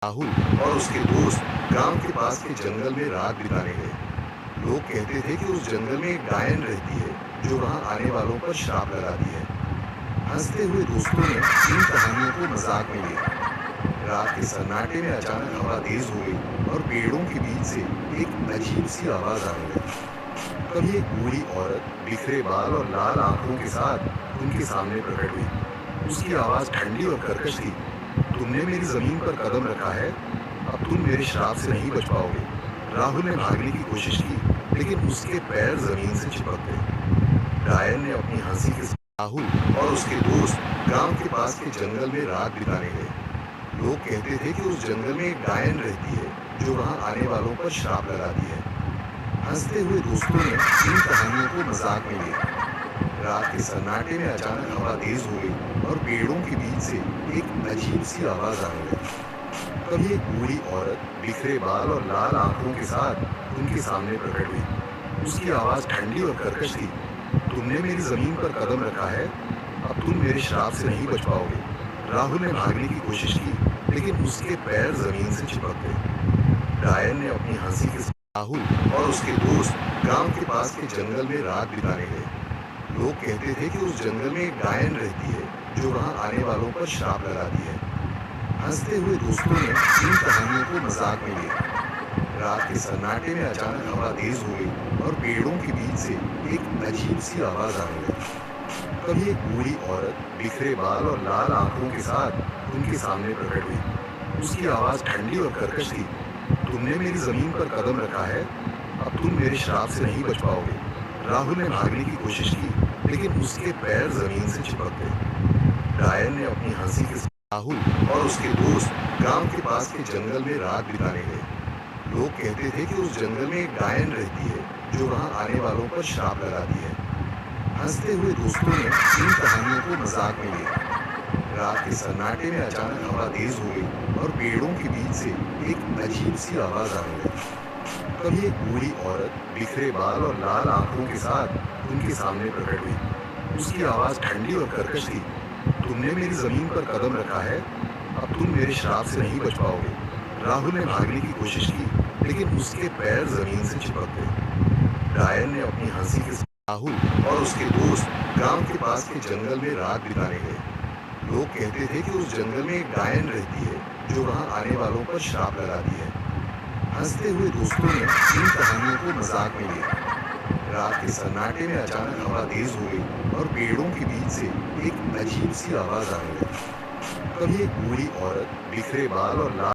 राहुल और उसके दोस्त गांव के पास के जंगल में रात बिताने गए। लोग कहते थे कि उस जंगल में एक डायन रहती है जो वहां आने वालों पर श्राप लगाती है। हंसते हुए दोस्तों ने इन कहानियों को मजाक में लिया। रात के सन्नाटे में अचानक हवा तेज हो गई और पेड़ों के बीच से एक अजीब सी आवाज आने लगी। तभी एक बूढ़ी औरत बिखरे बाल और लाल आंखों के साथ उनके सामने प्रकट हुई। उसकी आवाज ठंडी और कर्कश थी। तुमने मेरी जमीन पर कदम रखा है, अब तुम मेरे श्राप से नहीं बच पाओगे। राहुल ने भागने की कोशिश की, लेकिन उसके पैर जमीन से चिपक गए। डायन ने अपनी हंसी के साथ राहुल और उसके दोस्त गांव के पास के जंगल में रात बिताने गए। लोग कहते थे कि उस जंगल में एक डायन रहती है जो वहां आने वालों पर श्राप लगाती है। हंसते हुए दोस्तों ने इन कहानियों को मजाक में लिया। रात के सन्नाटे में अचानक हवा तेज हो गई और पेड़ों के बीच से एक अजीब सी आवाज आने लगी। तभी एक बूढ़ी औरत बिखरे बाल और लाल आंखों के साथ उनके सामने प्रकट हुई। उसकी आवाज ठंडी और कर्कश थी। तुमने मेरी जमीन पर कदम रखा है, अब तुम मेरे श्राप से नहीं बच पाओगे। राहुल ने भागने की कोशिश की, लेकिन उसके पैर जमीन से चिपक गए। डायन ने अपनी हंसी के साथ राहुल और उसके दोस्त गांव के पास के जंगल में रात बिताने गए। लोग कहते थे कि उस जंगल में एक डायन रहती है जो वहां आने वालों पर श्राप लगाती है। हंसते हुए दोस्तों ने इन कहानियों को मजाक में लिया। रात के सन्नाटे में अचानक हवा तेज हो गई और पेड़ों के बीच से एक अजीब सी आवाज आने लगी। तभी एक बूढ़ी औरत बिखरे बाल और लाल आंखों के साथ उनके सामने प्रकट हुई। उसकी आवाज ठंडी और कर्कश थी। तुमने मेरी जमीन पर कदम रखा है, अब तुम मेरे श्राप से नहीं बच पाओगे। राहुल ने भागने की कोशिश की, लेकिन उसके पैर जमीन से चिपक गए। डायन ने अपनी हंसी के साथ राहुल और उसके दोस्त गांव के पास के जंगल में रात बिताने गए। लोग कहते थे कि उस जंगल में एक डायन रहती है जो वहां आने वालों पर श्राप लगाती है। हंसते हुए दोस्तों ने इन कहानियों को मजाक में लिया। रात के सन्नाटे में अचानक हवा तेज हो गई और पेड़ों के बीच से एक अजीब सी आवाज आने लगी। तभी एक बूढ़ी औरत बिखरे बाल और लाल आंखों के साथ उनके सामने प्रकट हुई। उसकी आवाज ठंडी और कर्कश थी। तुमने मेरी जमीन पर कदम रखा है, अब तुम मेरे श्राप से नहीं बच पाओगे। राहुल ने भागने की कोशिश की, लेकिन उसके पैर जमीन से चिपक गए। डायन ने अपनी हंसी के साथ राहुल और उसके दोस्त गांव के पास के जंगल में रात बिताने गए। लोग कहते थे कि उस जंगल में एक डायन रहती है जो वहां आने वालों पर श्राप लगाती है। हंसते हुए दोस्तों ने इन कहानियों को मजाक में लिया। रात के सन्नाटे में अचानक हवा तेज हो गई और पेड़ों के बीच से एक अजीब सी आवाज आने लगी। तभी एक बूढ़ी औरत बिखरे बाल और लाल